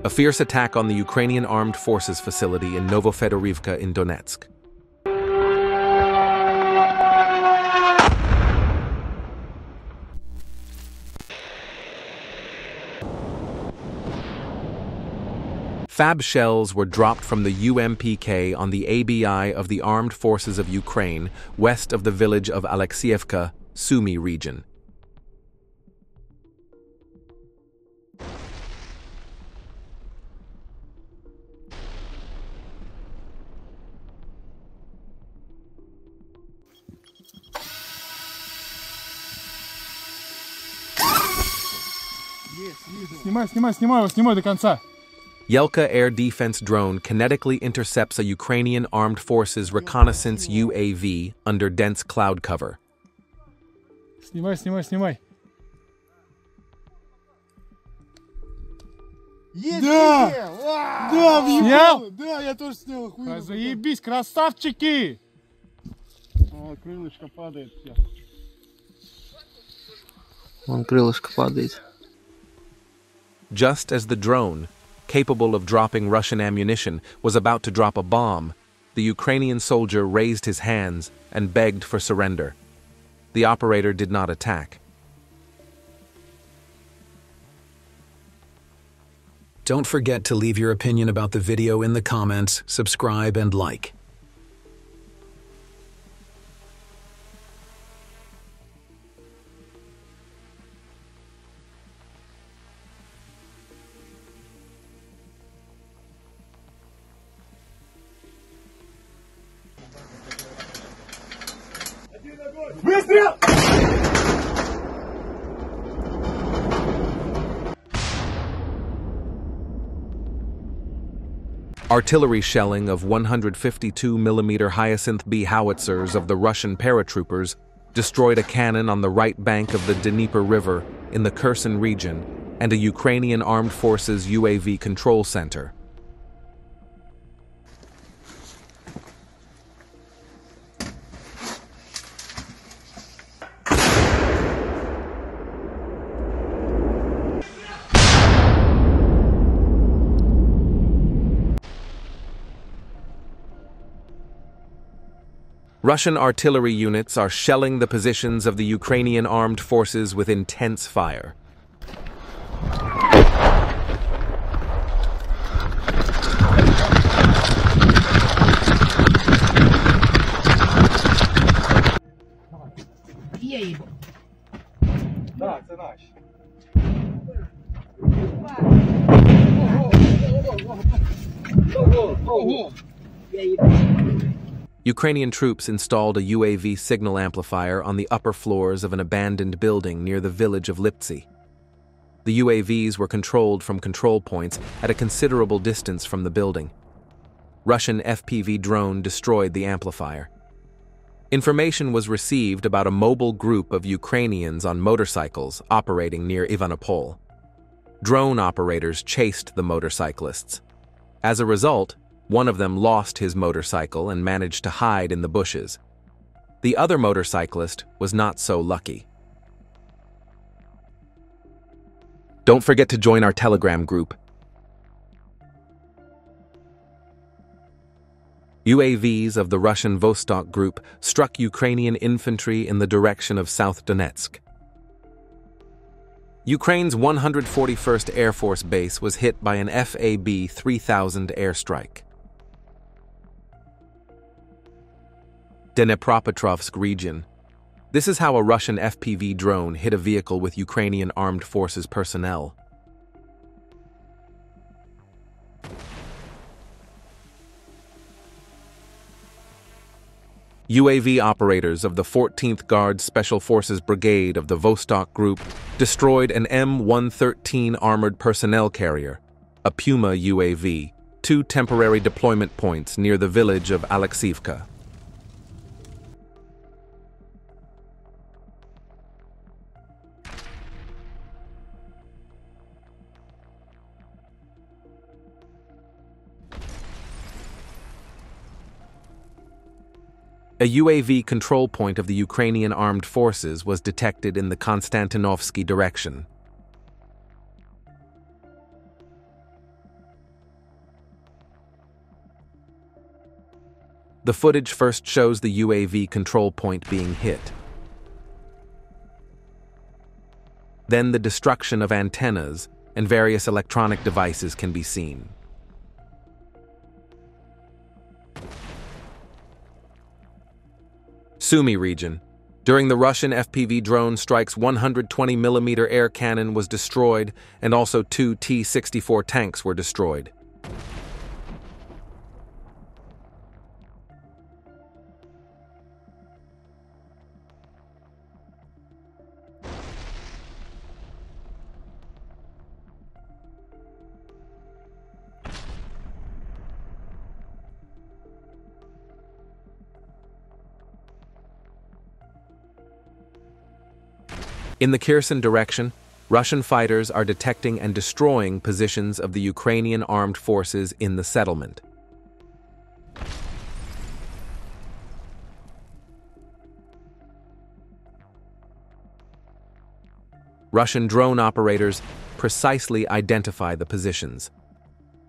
A fierce attack on the Ukrainian Armed Forces facility in Novofedorivka in Donetsk. Fab shells were dropped from the UMPK on the ABI of the Armed Forces of Ukraine west of the village of Alexievka, Sumy region. Снимай до конца. Yelka air defense drone kinetically intercepts a Ukrainian Armed Forces reconnaissance UAV under dense cloud cover. Снимай. Снял? Да, я тоже снял. Заебись, красавчики! Крылышко падает. Вон крылышко падает. Just as the drone, capable of dropping Russian ammunition, was about to drop a bomb, the Ukrainian soldier raised his hands and begged for surrender. The operator did not attack. Don't forget to leave your opinion about the video in the comments, subscribe, and like. Выстрел! Artillery shelling of 152mm Hyacinth B howitzers of the Russian paratroopers destroyed a cannon on the right bank of the Dnieper River in the Kherson region and a Ukrainian Armed Forces UAV control center. Russian artillery units are shelling the positions of the Ukrainian armed forces with intense fire. Ukrainian troops installed a UAV signal amplifier on the upper floors of an abandoned building near the village of Liptsy. The UAVs were controlled from control points at a considerable distance from the building. Russian FPV drone destroyed the amplifier. Information was received about a mobile group of Ukrainians on motorcycles operating near Ivanopol. Drone operators chased the motorcyclists. As a result, one of them lost his motorcycle and managed to hide in the bushes. The other motorcyclist was not so lucky. Don't forget to join our Telegram group. UAVs of the Russian Vostok group struck Ukrainian infantry in the direction of South Donetsk. Ukraine's 141st Air Force Base was hit by an FAB-3000 airstrike. Dnepropetrovsk region. This is how a Russian FPV drone hit a vehicle with Ukrainian Armed Forces personnel. UAV operators of the 14th Guard Special Forces Brigade of the Vostok Group destroyed an M113 armored personnel carrier, a Puma UAV, 2 temporary deployment points near the village of Alexievka. A UAV control point of the Ukrainian Armed Forces was detected in the Konstantinovsky direction. The footage first shows the UAV control point being hit. Then the destruction of antennas and various electronic devices can be seen. Sumy region. During the Russian FPV drone strikes, 120mm air cannon was destroyed, and also 2 T-64 tanks were destroyed. In the Kherson direction, Russian fighters are detecting and destroying positions of the Ukrainian armed forces in the settlement. Russian drone operators precisely identify the positions,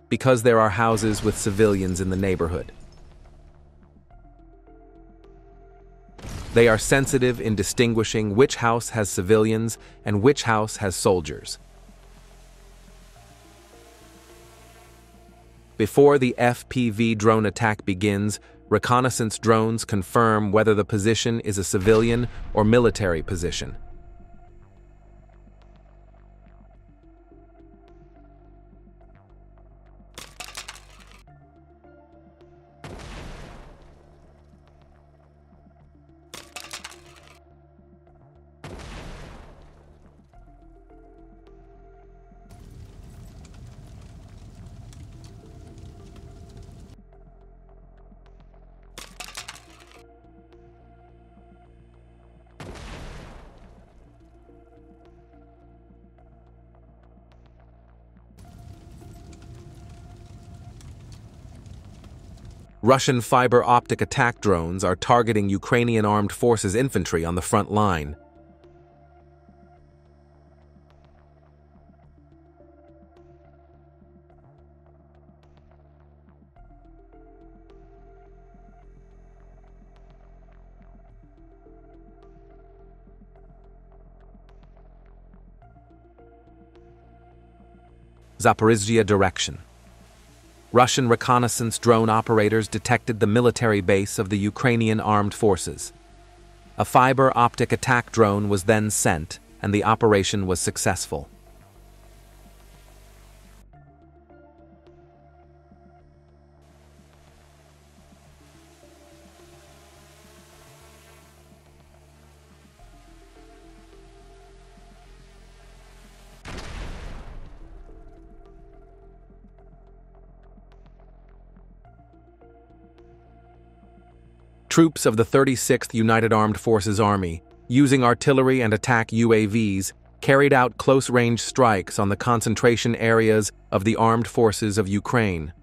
because there are houses with civilians in the neighborhood. They are sensitive in distinguishing which house has civilians and which house has soldiers. Before the FPV drone attack begins, reconnaissance drones confirm whether the position is a civilian or military position. Russian fiber optic attack drones are targeting Ukrainian armed forces infantry on the front line. Zaporizhzhia direction. Russian reconnaissance drone operators detected the military base of the Ukrainian armed forces. A fiber optic attack drone was then sent, and the operation was successful. Troops of the 36th United Armed Forces Army, using artillery and attack UAVs, carried out close-range strikes on the concentration areas of the armed forces of Ukraine.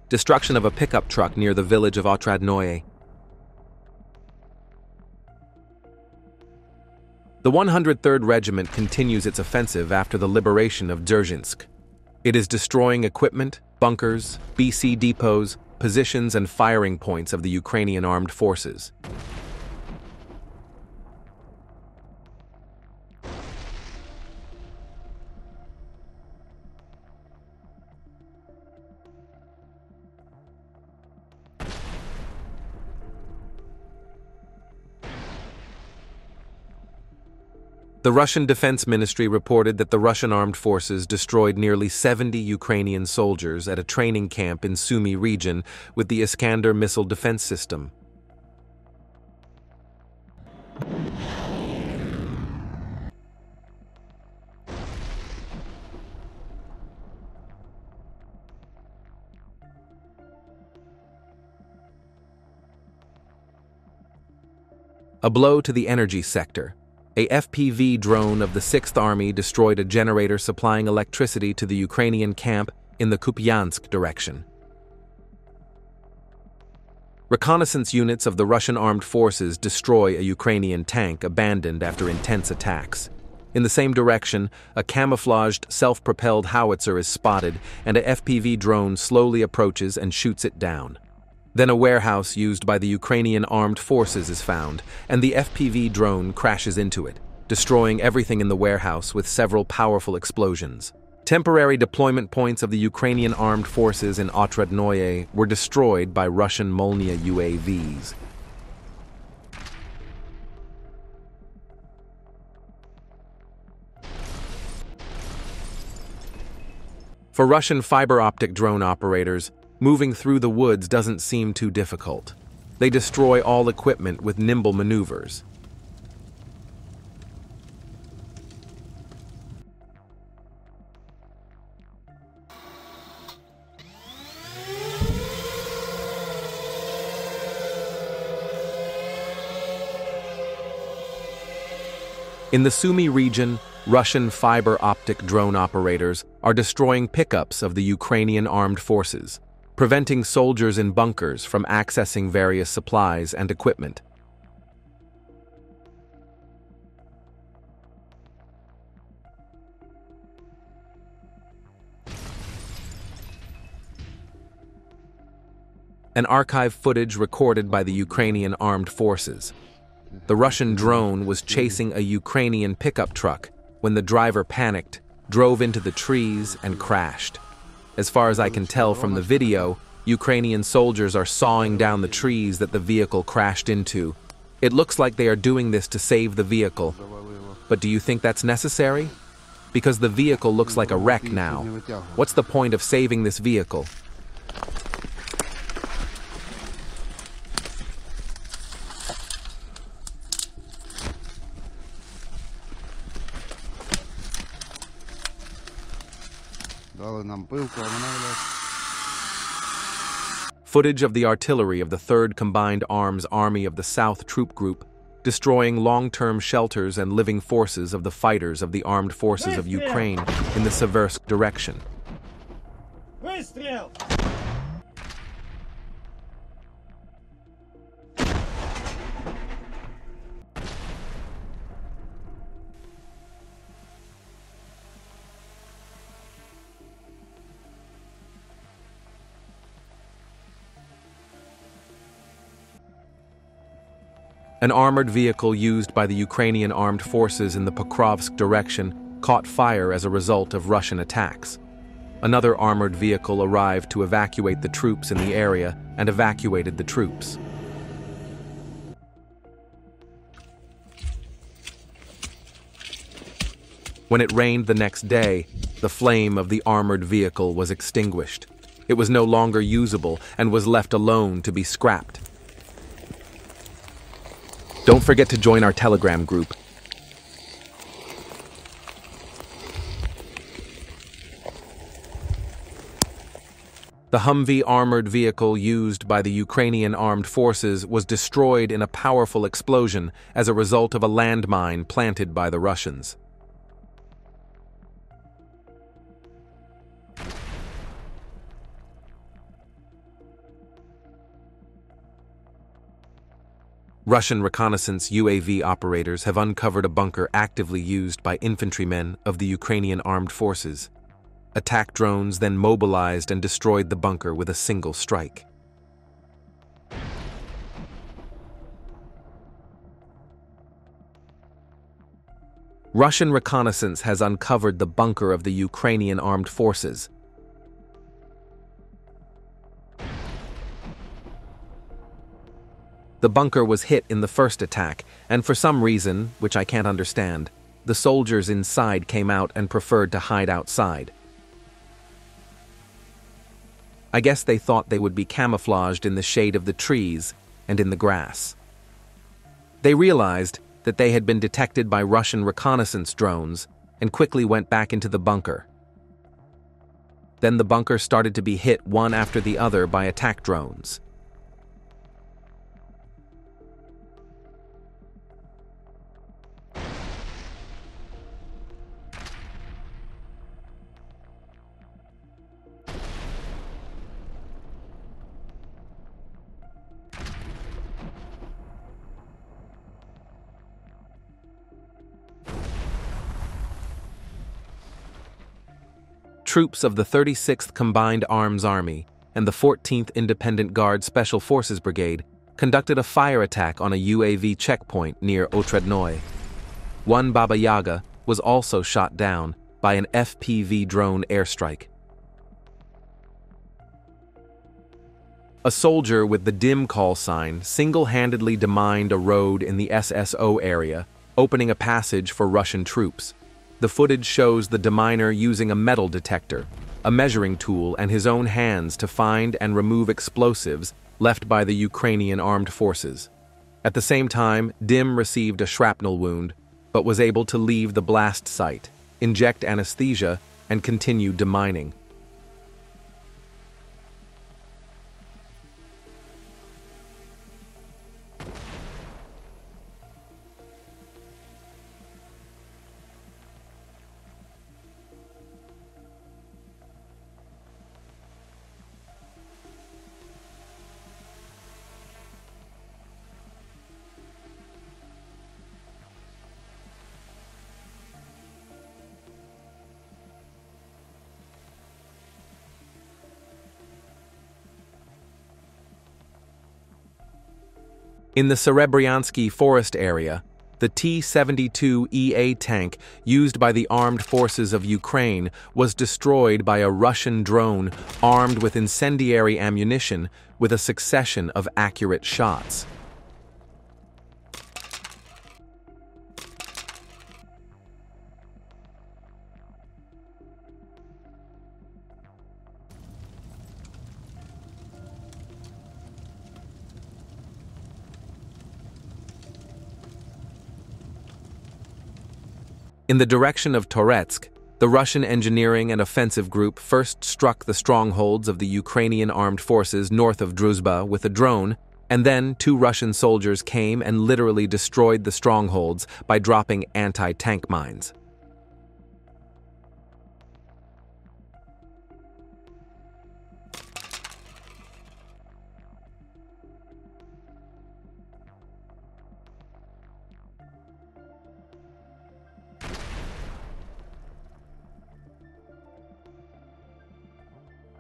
Destruction of a pickup truck near the village of Otradnoye. The 103rd Regiment continues its offensive after the liberation of Dzerzhinsk. It is destroying equipment, bunkers, BC depots, positions and firing points of the Ukrainian armed forces. The Russian Defense Ministry reported that the Russian armed forces destroyed nearly 70 Ukrainian soldiers at a training camp in Sumy region with the Iskander missile defense system. A blow to the energy sector. A FPV drone of the 6th Army destroyed a generator supplying electricity to the Ukrainian camp in the Kupiansk direction. Reconnaissance units of the Russian armed forces destroy a Ukrainian tank abandoned after intense attacks. In the same direction, a camouflaged, self-propelled howitzer is spotted, and a FPV drone slowly approaches and shoots it down. Then a warehouse used by the Ukrainian armed forces is found, and the FPV drone crashes into it, destroying everything in the warehouse with several powerful explosions. Temporary deployment points of the Ukrainian armed forces in Otradnoye were destroyed by Russian Molnia UAVs. For Russian fiber optic drone operators, moving through the woods doesn't seem too difficult. They destroy all equipment with nimble maneuvers. In the Sumy region, Russian fiber optic drone operators are destroying pickups of the Ukrainian armed forces, preventing soldiers in bunkers from accessing various supplies and equipment. An archive footage recorded by the Ukrainian armed forces. The Russian drone was chasing a Ukrainian pickup truck when the driver panicked, drove into the trees, and crashed. As far as I can tell from the video, Ukrainian soldiers are sawing down the trees that the vehicle crashed into. It looks like they are doing this to save the vehicle. But do you think that's necessary? Because the vehicle looks like a wreck now. What's the point of saving this vehicle? Footage of the artillery of the 3rd Combined Arms Army of the South Troop Group destroying long-term shelters and living forces of the fighters of the armed forces of Ukraine in the Seversk direction. Выстрел! An armored vehicle used by the Ukrainian armed forces in the Pokrovsk direction caught fire as a result of Russian attacks. Another armored vehicle arrived to evacuate the troops in the area and evacuated the troops. When it rained the next day, the flame of the armored vehicle was extinguished. It was no longer usable and was left alone to be scrapped. Don't forget to join our Telegram group. The Humvee armored vehicle used by the Ukrainian armed forces was destroyed in a powerful explosion as a result of a landmine planted by the Russians. Russian reconnaissance UAV operators have uncovered a bunker actively used by infantrymen of the Ukrainian armed forces. Attack drones then mobilized and destroyed the bunker with a single strike. Russian reconnaissance has uncovered the bunker of the Ukrainian armed forces. The bunker was hit in the first attack, and for some reason, which I can't understand, the soldiers inside came out and preferred to hide outside. I guess they thought they would be camouflaged in the shade of the trees and in the grass. They realized that they had been detected by Russian reconnaissance drones and quickly went back into the bunker. Then the bunker started to be hit one after the other by attack drones. troops of the 36th Combined Arms Army and the 14th Independent Guard Special Forces Brigade conducted a fire attack on a UAV checkpoint near Otradnoye. One Baba Yaga was also shot down by an FPV drone airstrike. A soldier with the DIM call sign single-handedly demined a road in the SSO area, opening a passage for Russian troops. The footage shows the deminer using a metal detector, a measuring tool, and his own hands to find and remove explosives left by the Ukrainian armed forces. At the same time, DIM received a shrapnel wound, but was able to leave the blast site, inject anesthesia, and continue demining. In the Serebryansky forest area, the T-72EA tank used by the armed forces of Ukraine was destroyed by a Russian drone armed with incendiary ammunition with a succession of accurate shots. In the direction of Toretsk, the Russian engineering and offensive group first struck the strongholds of the Ukrainian armed forces north of Druzhba with a drone, and then 2 Russian soldiers came and literally destroyed the strongholds by dropping anti-tank mines.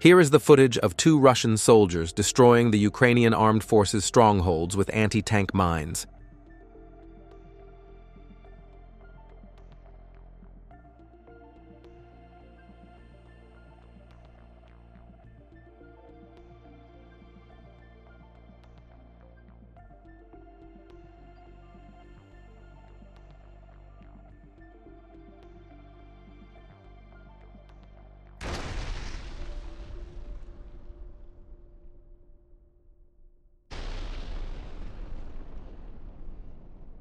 Here is the footage of 2 Russian soldiers destroying the Ukrainian armed forces strongholds with anti-tank mines.